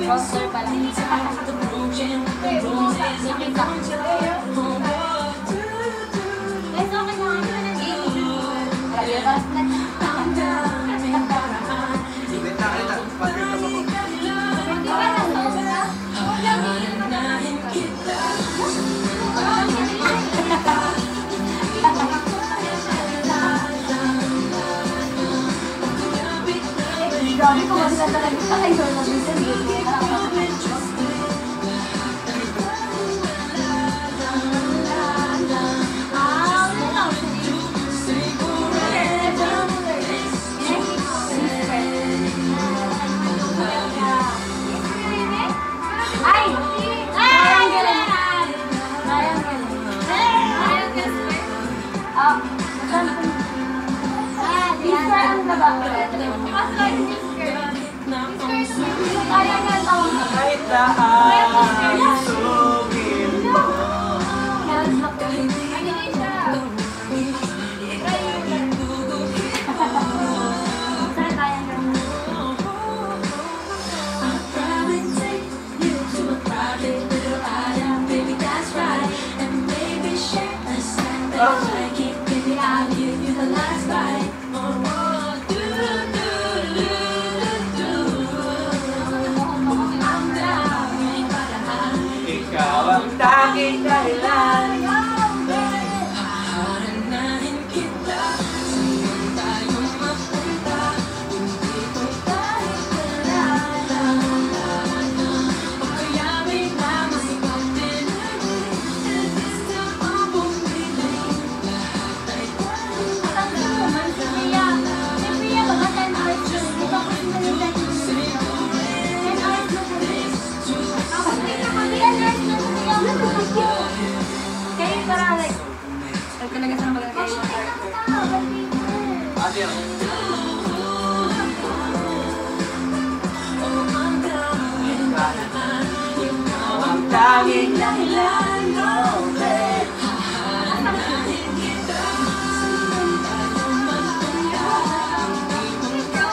Browser pala. Grabe ko maganda talaga sa kayo na minsan dito. Kahit daan sugin mo. Ikaw ang tanging dahilan. Hahanapin kita. Saan tayo mapunta? Hindi ko tayo kilala. O kaya may lamang ikatin. Gusto mo bumili. Lahat ay Ang naman si Pia. Si Pia baka 10 hours yun. Di ba kasi nalilay ko yun? 10 hours na po yun. Ako hindi na kami 10 hours na po yun. Kayo para like, Ay, talaga sa mga kayo. Ate yan. Ikaw ang tanging dahilan. Hahanapin kita. Saan tayo mapunta? Hindi ko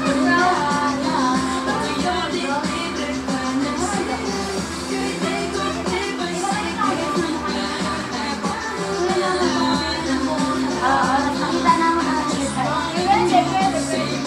kilala. O kaya di ka nagsabi. Kaya ko di ba sa'yo?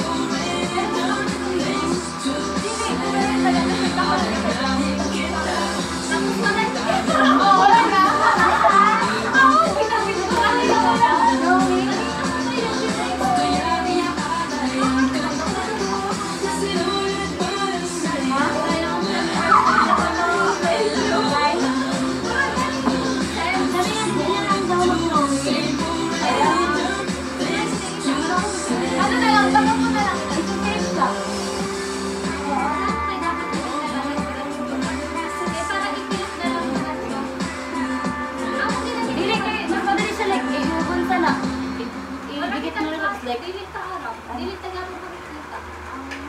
Nakita naman ang kita. Dilit ka harap. Dilit ka nga makikita.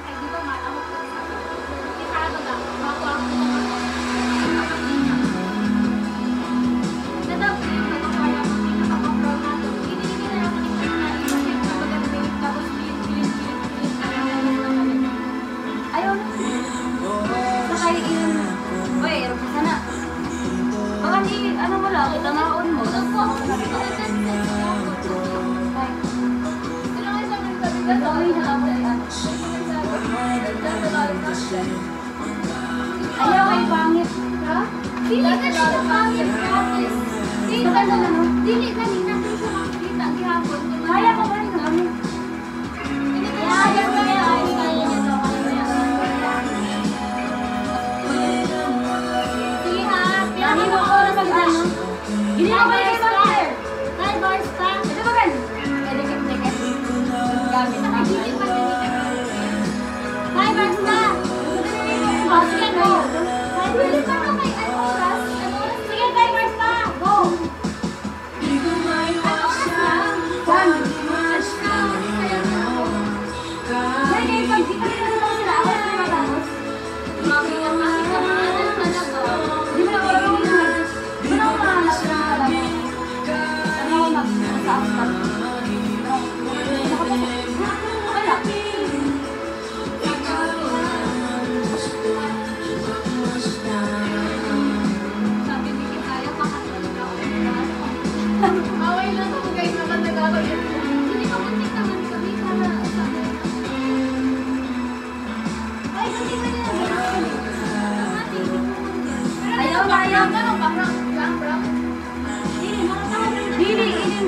Ay, di ba matamot ko sa akin? Hindi ka harap na. Bago ako Nadap, nakakaya mo. Nakaka-proud na ito. Hindi na lang ako na kasi maganda tapos pilit. Ayun. Sakay yun. Uy, erap ka sana. Baka di, ano mo lang, itamaon mo. Gagawin na ako yan. Ayaw ay pangit. Ha? Dili ka siya pangit, promise. Dili ka na naman. Dili ka ni natin siya makikita. Gihapon. Kaya ka ba rin kami? Kaya ka na ay kaya niya daw. Sige ha. Dami mo ko na mag-ano. Hindi na ba yung mag-air? Nine bars pa. Ito ba gan? Dikit. Gamit na Dili pa siya dito. Nine bars pa. Sige go. Dili pa na may ano oras. Sige 5 bars pa. Go. Ano oras na? One.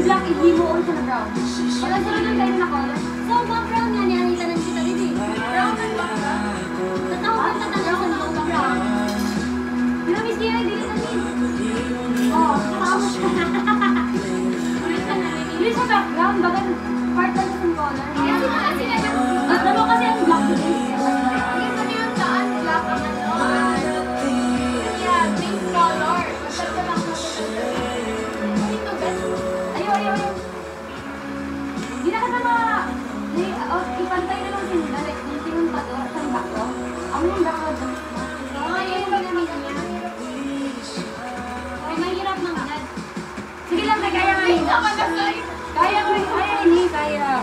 black, ihimo siya na brown. Wala sila nang kayo na color. So, mga brown nga niya, nita ng kita dito. Brown and black ka. Tatawag ka tatawag sa mga brown. Pero miss kayo, hindi ka namin. Oo, tama siya. Hindi siya background, baga part of the color. Kaya sila ano kasi ang black dito. Hindi pa niyo saan black ang ano. Kaya, pink color. Masal ka lang dito, guys. Ayaw. Hindi na ka na ipantay na lang sinila. Like, yung sinunta doon, saan back ko? Ako yung back ko doon. Ayaw yung namin niya. Ay, mahirap ng agad. Sige lang, kaya nga yun. Kaya ko yun. Kaya hindi, kaya.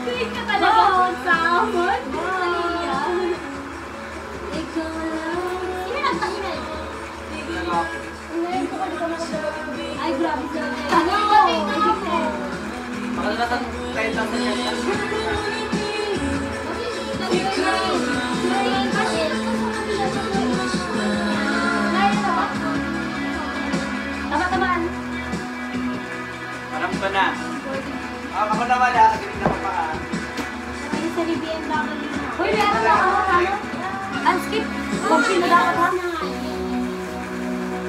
Sige ka talaga. Oo, samon. Sige lang, takinay. Ay, grabe siya. Ano? Makalatan kahit lang sa kanya. Tama-tamaan. Alam ko na. Ako naman ha, kagiling na pa ha. Ay, sa BBM lang kami. Uy, meron na ako. Unskip. Kung sino dapat ha?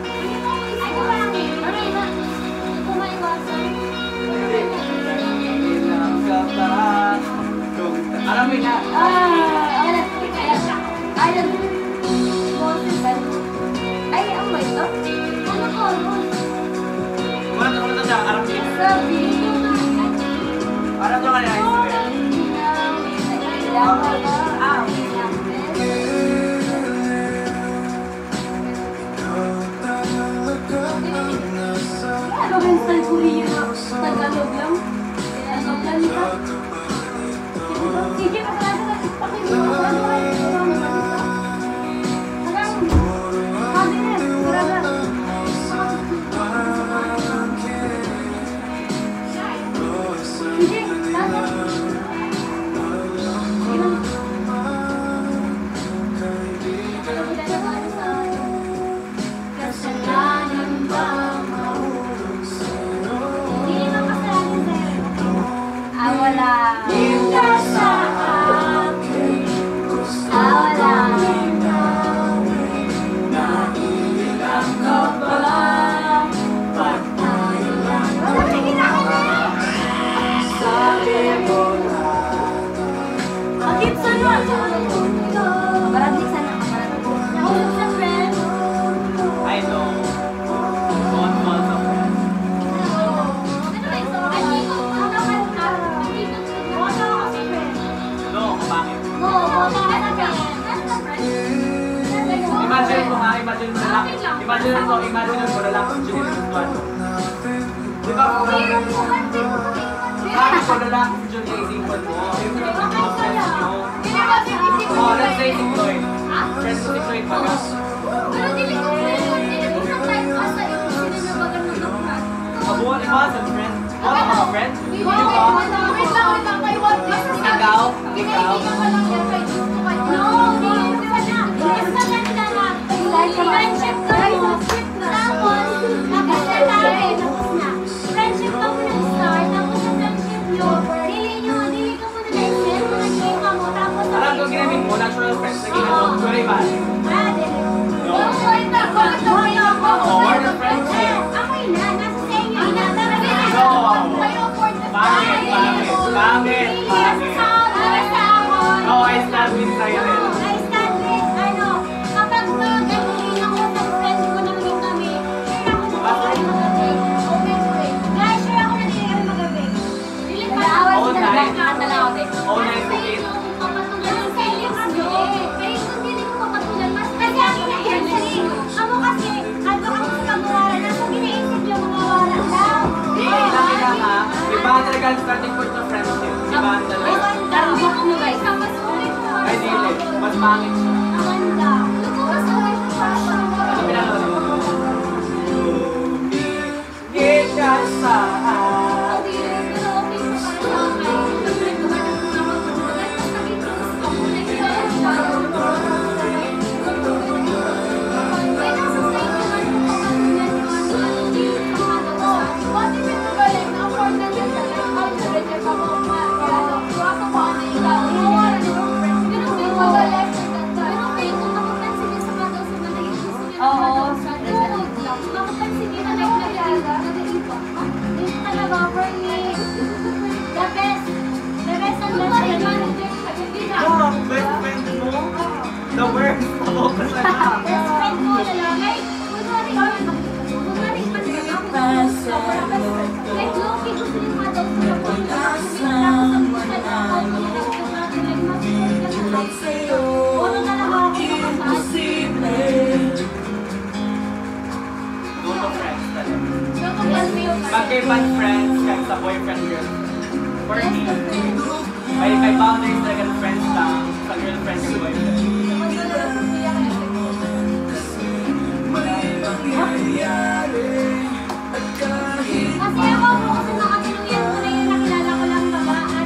Ay, kumami. Ano yun? Kumaiwasan. Alam mo na. Ay, ang ba ito? Ano ko? Wala na siya, alam mo yun. Alam mo kaya yun. Ano ba yung style Korea na Tagalog lang? Tagalog lang ito? Sige, pagkakala na pakinggan mo. Ano kayo? Cabinet, buraga. Sige, tata. Kasalanan ba mahulog sa'yo? Hindi naman kasalanan sa'yo. Wala. Hindi sa akin. Wala. Naiilang ka ba? Pag tayo lang. Sabi mo bakit sana? Maraming sana. Nahulog sa friend. I know. One month of friends. No, bakit? Imagine mo ha, imagine mo na lang. Imagine mo na lang kung sino yung tuwado. Di ba? Bakit mo na lang kung sino yung isimpan mo? Yung mga friends nyo. Oh, let's say si Floyd. Friends ko si Floyd baga. Kabuhan iba sa friends. What mga friends? Di ba? Ikaw? Friendship ka mo. Tapos, nakasalarin. Tapos na. Friendship ka mo nag-start. Tapos sa friendship nyo, dili ka mo na-extend. Nag-game ka mo. Tapos, Alam ko ginamit mo, natural friends. Naging ano, sorry ba? No. Oh, we're the friends here. Ako'y na. Nasa sa inyo. Bakit? No, I stand with sa'yo rin. I stand with, kapag nag-galing ako sa friend ko na maging kami, share ako sa kami magabi. Guys, share ako na din kami magabi. Dili pa ako. All night. All night again. Kapatulan sa iyo kasi. Kaya kung hindi ko kapatulan, mas kasi ang ina-answering. Ako kasi, ano ako sa kabuwaran, nasa ginaisip yung mga wala lang. Ay, laki lang ha. Iba talaga ang starting point ng friendship. Iba ang talaga. Tarubok nyo guys. Ay, dili. Mas pangit siya. Ang ganda. Lutukas na kayo sa fashion. Ano pinanood mo? Lumigit ka sa Like, low-key gusto yung mga daw sa kapon. Tapos ang busan na account niya, like, yung natin, like, mag-post ka sa like, ano na lang ako kapatid. Go to friends talaga. So, kung yan mo yung Magkaiban friends kahit sa boyfriend girl. For me, may boundaries talaga ng friends lang sa girlfriend and boyfriend. Kasi ako po, kasi nakatuluyan ko na yung nakilala ko lang babae.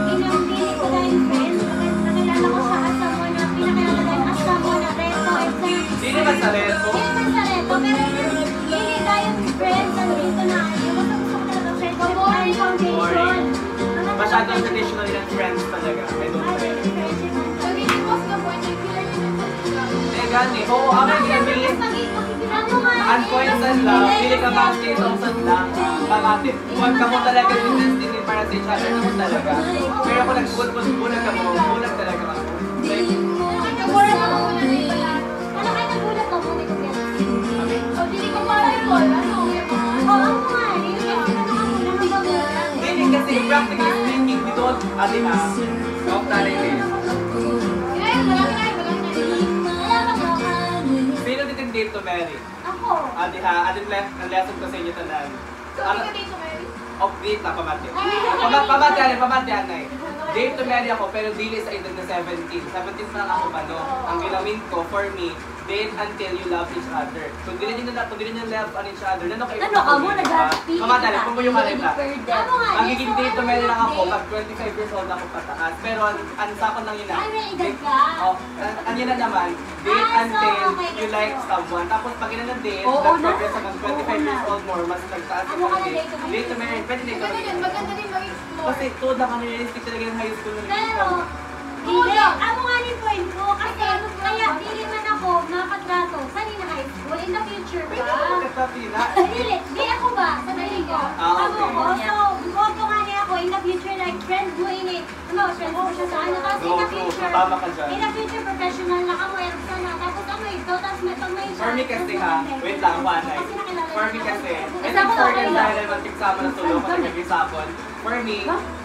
Pinamili ko na yung friend. Nakilala ko siya as someone na pinakilala ko as someone na reto. Hindi naman sa reto. Hindi naman sa reto, pero hindi tayo friends. Nandito na. Yung gusto ko talaga friendship and foundation. Masyadong traditional ng friends talaga. I don't know. So, hindi mo sa point, yung killer yun yung Eh, gani. Oo, ang ginabili. Unpointed lang, hindi ka mag-stay sa lang, pamatin. Huwag ka mo talaga yung destiny para sa each other naman talaga. Pero kung nagbulag ka mo, bulag talaga ako. Like, Nagmura na ako na rin pala. Ano kayo nagulat ako? Hindi ko get. So, hindi ko para yung call. Ano? Oo nga, yung nagulat. hindi kasi practically speaking, we don't, ate na, talk na rin eh. Kinayin, malaki na yun, malaki na yun. Wala ka ba? Sino din date to marry? Ako. Ate ha, ate ang lesson ko sa inyo tanan. So, hindi ka dito, Mary? Off date na pamati. Pamati anay. Date to marry ako pero dili sa edad na 17. 17 pa lang ako pa no. Ang gilawin ko for me, date until you love each other. Kung dili niyo love on each other, ano kayo? Ano ka mo? Nag-speak Pamati, kung mo yung makita. Ano nga? Magiging date to marry lang ako pag 25 years old ako pataas. Pero ang sakon lang yun na. Ay, may edad ka? Oh, ano na naman, date Ah, so, until okay, you okay. like someone. Tapos pag ina ng date, Oo nag-progress na. hanggang 25 years old more, mas nagtaas Ano ka na date to marry? Date to marry, pwede date to Maganda din, marry. maganda din mag-explore. Kasi ito na kami realistic talaga ng high school na Pero, hindi. Ako nga ni point ko. Kasi, kaya, dili man ako makatrato sa Nina High School in the future Pwede ba? mo nagpapila. Dili. Di ako ba? Sa dali ko. Ah, Ako okay. ko. So, goto nga niya ako in the future, like, friend mo ini. Ano, friend mo siya sa ano. Tapos in the Go, future, tama ka dyan. in the future, professional na ako. Meron sana. Tapos ano ito, tapos may pag may For me kasi ha, wait lang, wanay. Kasi nakilala For me niya kasi, ako. and Kasi then ako for okayกันlang. dahil naman tigsama na tulo kasi nag-isapon. For me,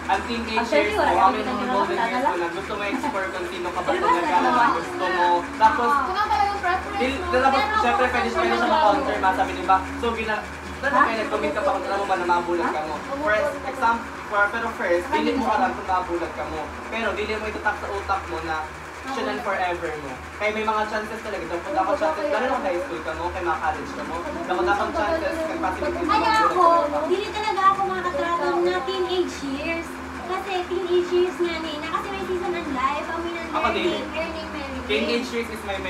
ang teenage years ko, ang mga golden years ko na gusto mo explore kung sino ka ba talaga na gusto mo. Tapos, Kung ang talagang preference mo. tapos syempre pwede siya ma-counter, masabi din ba? So, kaya nag-commit ka pa kung alam mo ba na mabulag ka mo. Pero first, dili mo alam kung mabulag ka mo. Pero dili mo itatak sa utak mo na siya and forever mo. Kaya may mga chances talaga. Dapat ako chances, lalo na high school ka mo, kaya mga college ka mo. Dapat akong chances, kay possibility Kaya ako, dili talaga ako makatrato na teenage years. Kasi teenage years nga na kasi may season ng life, kami ng Ako din. learning, Teenage years is my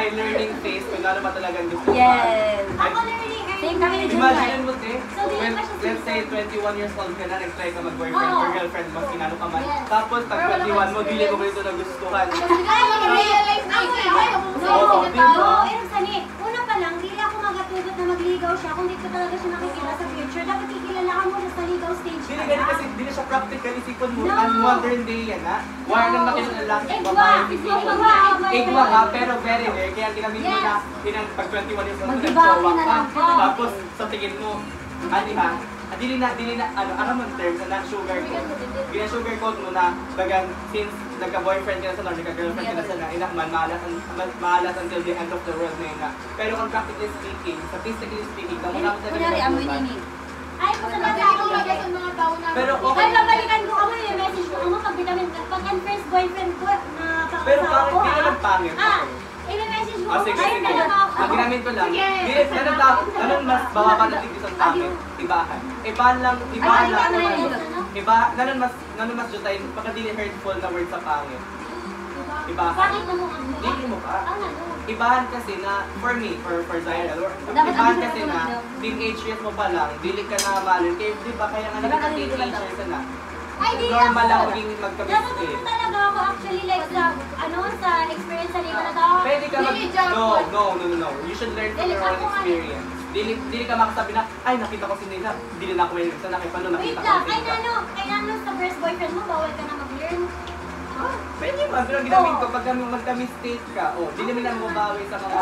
learning phase kung ano ba talagang gusto ko. Yes. Ako learning, Same kami ni Jun. Imagine mo, te, So, di when, ba siya let's say 21 years old ka na, nag-try ka mag-boyfriend Oo. or girlfriend mo, sinano ka man. Yes. Tapos, pag 21 mo, dili mo ba ito nagustuhan? Realize na Ako ikaw. lang. Oo, di ba? Oo, yung sani. Una pa lang, dili ako magatugot na magligaw siya kung di ko talaga siya nakikita sa future. Dapat kikilalakan mo na sa legal stage Dili ka ganun na. kasi, dili siya practical, isipon mo, No. ang modern day yan, ha? Wala nang makita ng last Igwa. babae. Igwa. Ha, pero very rare, kaya ginamit mo Yes. na, pinang pag 21 years old, Mag-ibaki nag-jowa na ka. lang. Tapos, sa tingin mo, adi ha, dili na, ano man terms na sugar coat. Gina-sugar coat mo na, bagang, since nagka-boyfriend ka na sa Lord, nagka-girlfriend ka na sa inakman, maalas until the end of the world na yun na. Pero kung practically speaking, statistically speaking, damo naman talaga Kunyari, amoy nagulat. nini. Ay, kung sa Kasi bata ikaw ako lagi sa mga tao na. Pero Ay, okay. babalikan ko kamo yung message ko kamo pag vitamin pag ang first boyfriend ko na Pero kakasawa bakit ko di ka ha. nagpangit? Ah, i-message mo Ah, ko sige, ay sige. talaga ako. Ang ginamit ko lang, Sige. ganun mas bababa na tigil sa pangit, ibahan. Ibahan lang ganun mas jutay, pagkadili hurtful na word sa pangit. Ibahan. Bakit na mo ang Dili mo ka. Ano? Ibahan kasi na, for me, for Zaira, Dapat ibahan ang kasi gusto na, mo teenage years mo pa lang, dili ka na malin, kaya di ba kaya nga Diba naging kanina teenage diba years na, Ay, di normal lang ako. maging Dapat magkamit mo talaga ako actually like sa sa experience sa legal na ako. Pwede ka mag... Dili jump No, on. no. You should learn from Dili, your own ako nga. experience. Dili ka makasabi na, ay, nakita ko si Nila. Dili na ako may sa nakita, paano Wait nakita ko lang, si kay Nila. Nano sa first boyfriend mo, bawal ka na mag-learn. Pwede man, pero ginamit ko pag magka-mistake ka, dili mo na mababawi sa mga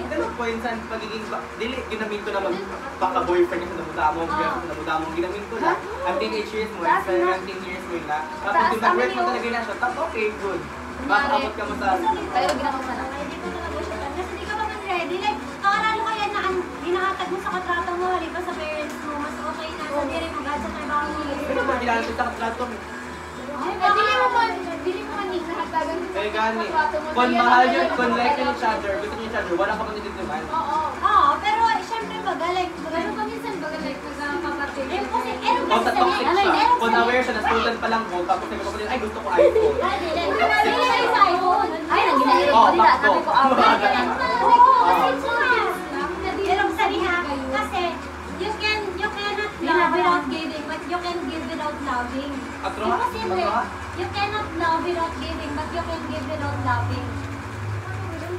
ganun po yun sa pagiging, dili ginamit ko na magpaka-boyfriend ka sa namudamo, ginamit ko na, ang teenage years mo, 17 years mo na, tapos yung mag-work mo talaga na siya, tapos okay, good. Makaabot ka mo sa... Pero ginawa ko sana. Hindi ko talaga siya tan. Kasi di ka pa man ready. Like, kakaralo ka yan na hinahatag mo sa kontrata mo, halipa sa parents mo, mas okay na sa diri mo, sa trabaho mo. Pero pag kinala ko sa kontrato mo, Dili mo man hahatagan mo kaya sa gani, kontrato mo. kung mahal yun, kung like yun each other, gusto nyo each other, wala pa kang nagtitiman. Oo, pero syempre baga, like, Meron pa minsan baga like nagkakapatid. O sa toxic siya, kung aware siya na student pa lang ko, tapos nagkakapalit, ay gusto ko iPhone. Ay, naginayin Oo, ko. Dila, takbo. sabi ko, Pero sabi ha, kasi you cannot love without giving, but you can give without loving. Atro ha? Imposible. Atro ha? You cannot love without giving, but you can give without loving.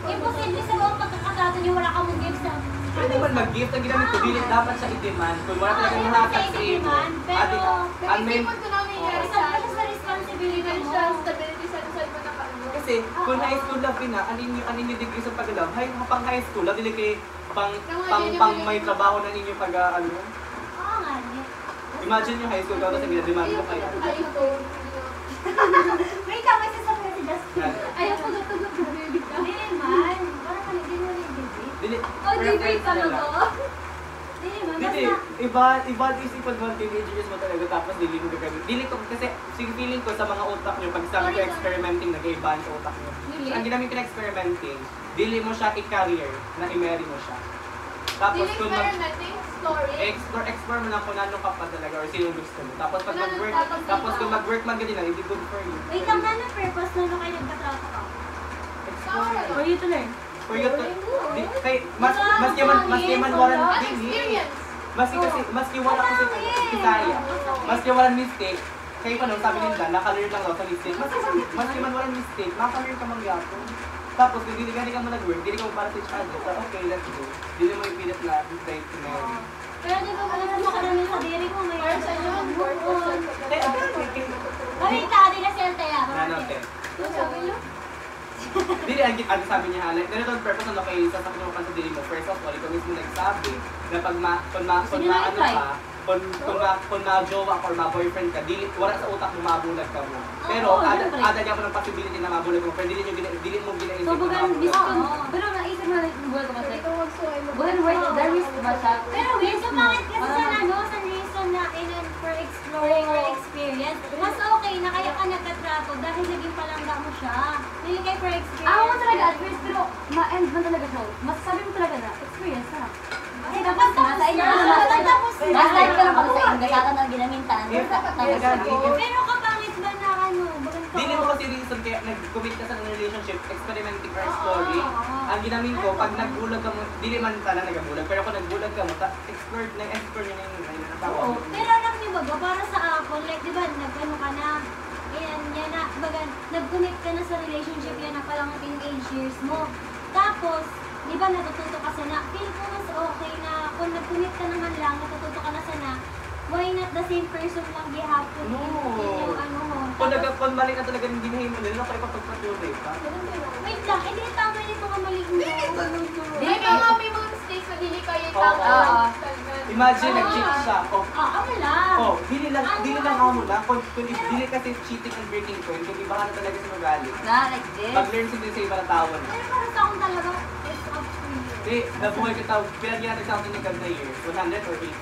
Imposible sa buong pagkakatato niyo, wala kang give sa... Pwede man mag-gift, ang ginamit ko, dilit dapat siya i-demand. Kung wala talagang mahatag sa iyo. Pero... Pero isipon ko na nangyayari sa Isa sa responsibility mo. financial stability sa mo na kaano. kasi kung high school love na, anin yung degree sa pag-love, pang high school love, dili kay pang may trabaho na ninyo pag ano. Oo nga. Imagine yung high school love, tapos ginademand mo kayo. iPhone. Wait lang, may sasabihin si Justin. Ayaw ko natulog na baby ka. Hindi man. Parang hindi mo rin debate. Dili, Oh, debate preference pa na mo lang. to? Hindi man. Hindi, Basta... iba isipan mo ang teenagers mo talaga tapos dili mo gagawin. Dili ko kasi feeling ko sa mga utak nyo pag sabi ko experimenting nag-iba sa utak nyo. Really? Ang ginamit ko na experimenting, dili mo siya i-career na i-marry mo siya. Tapos Feeling kung experimenting story. explore mo lang kung ano ka pa talaga or sino gusto mo. Tapos pag Wala nang mag-work, tapos tapos dito. kung mag-work man ganyan, hindi good for you. Wait lang, ano purpose na kayo nagkatrato ka? Explore. For you to learn. For you to, maski man walang An dili. experience. Maski wala kasi Bisaya. Maski walang mistake. Kayo pa sabi nila, naka-learn lang daw sa mistake. Maski man walang mistake, naka-learn ka mangyato. Tapos kung hindi ka mag-work, hindi ka para sa each other. So, okay, let's go. Hindi mo ipilit na date to marry. Pero di ba wala mo ka namin sa diri mo, may... Para sa yun, work for Eh, Ay, di na selte ya. Nanote. Sabi niyo? Dili, ang sabi niya, like, ganito ang purpose ano kay sasakit mo pa sa dili mo. First of all, ikaw mismo nagsabi na pag kung maano ka, kung ma-jowa ka or ma-boyfriend ka, wala sa utak mo mabulag ka mo. Pero, ada niya mo ng possibility na mabulag mo, pero dili mo ginaisip So, na bukan mabulag bis ka. pero naisip mo buwan ko kasi. Ito magsuhay mo. Bukan worth it, there is ba siya? Pero wait, so bakit kasi sa reason na for exploring or experience, mas okay na kaya ka nagkatrato dahil naging palangga mo siya. Hindi kay for experience. Ako mo talaga at first, pero ma-end man talaga siya. Masasabi mo talaga na, experience na. Kasi dapat nasa inyo na tapos na. Last time ka lang pala sa inyo, kaya ka nang ginamintan. Pero kapangit ba na ano? Dili mo kasi reason kaya nag-commit ka sa relationship, experimenting or exploring. Ang ginamin ko, pag nagbulag ka mo, dili man sana nagabulag, pero kung nagbulag ka mo, explore nyo na yung natawag. Pero alam niyo ba, para sa ako, like, di ba, nag-ano ka na, yan na, baga, nag-commit ka na sa relationship, yan na palang teenage years mo. Tapos, di ba, natututo ka sana, feel ko mas okay na, kung nag-commit ka naman lang, natututo ka na sana, why not the same person lang gihapon? No. Yung ano mo. Kung mali ka talaga hindi hinahimo nila, na kayo papagpatuloy ka. Wait lang, hindi tama yung mga mali mo. May mga mistakes na hindi kayo Oo. tama. Imagine, nag-cheat siya. Ako lang. Dili lang amo na. Kung dili kasi cheating and breaking point, kung iba ka na talaga sa magaling. Na, like this. Mag-learn sila sa ibang tao na. Pero para sa akong talaga, it's up to you. Di, nabuhay kita, pinagyan natin sa akin ng ganda years, 100 or 80.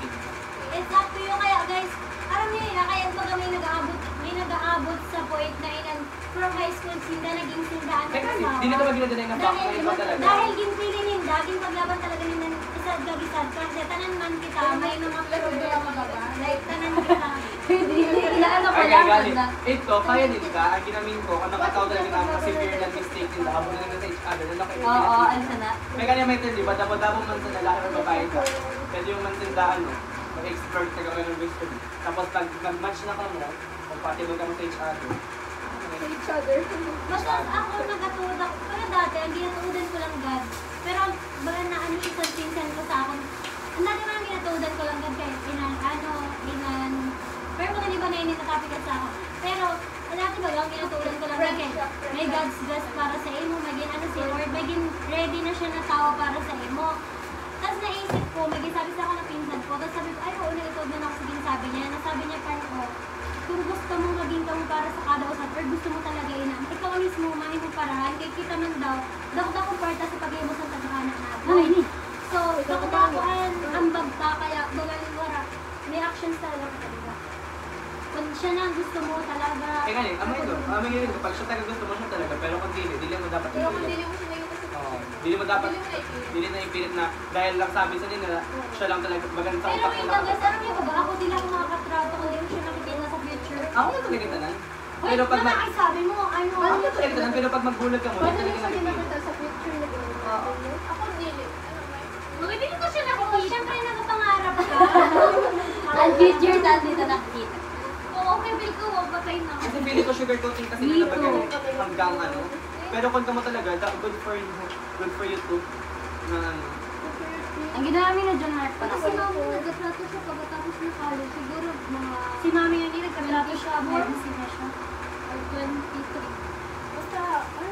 It's up to you kaya guys, alam niyo yun, kaya baga may nag-aabot sa point na inan from high school sinda naging sindaan na Kasi, kamawa. di na naman ginagawa ng fact na iba talaga. Dahil ginpili ninda, paglaban talaga ninda isad gagisad kasi tanan man kita, may mga problem like tanan kita. Inaano ko Okay, lang. galit. Ito, kaya din ka, ang ginamin ko, kung nakataw talaga ng severe na mistake din, habang na sa each other, na kayo Oo, ano sana. may kanya may di ba? Dabo-dabo man sa lalaki or babae ka. Pwede yung mansindaan, no? Mag-expert ka gawin ng gusto mo. Tapos pag nag-match na ka mo, compatible ka mo sa each other. To each other. Basta ako nagatuod ako, pero dati, ang ginatuudan ko lang God. Pero baga na ano isang pinsan ko sa akin, ang dati naman ginatuudan ko lang God kahit inan, pero kung hindi ba na yun natapik sa ako. Pero Dati ba ang ginatulan ko lang may God's best para sa imo, maging ano si Lord, maging ready na siya na tao para sa imo. Tapos naisip ko, maging sabi sa ako ng pinsan ko, tapos sabi ko, ay oo, nagtod na ako sa ginasabi niya. Nasabi niya parang ko, kung gusto mo maging kamo para sa kada usan, or gusto mo talaga ina, ikaw ang mismo, mahin mo parahan, kay kita man daw, dakot akong parta sa pag-iimo sa tagahanan natin. So, dakot ako ang bagta, kaya bagalin wara, may actions talaga ka talaga. Kung siya na ang gusto mo talaga, Kaya ganun, amay yun, kapag siya talaga gusto mo siya talaga, pero kung dili mo dapat Pero kung ipilit. hindi mo siya ngayon kasi Oo. Dili mo dapat, dili na ipilit na dahil lang sabi sa nila, siya lang talaga, maganda sa pero utak wait mo lang lang. guys, alam niyo ba, ako din ako makakatrato kung hindi mo siya nakikita sa future. Ako nga talaga tanan. Wait, Pero pag ay sabi mo, ano, ako nga talaga tanan, pero pag magbulag ka mo, Paano hindi niyo talaga siya nakikita. nakita sa future na gano'n? Ako hindi. hindi ko siya nakikita. Siyempre, nakapangarap ka. Ang future dito nakikita. Oo, okay, Bill ko, patay na. Kasi feeling ko sugar coating kasi Me nila too. hanggang ano. Pero kung ka mo talaga, good for you too. Na ano. Ang ginawa namin na John Mark Kasi si mami nagkatrato siya pagkatapos ng college. Siguro mga... Si mami yun, nagkatrato siya. More na siya. Or 23. Basta, ano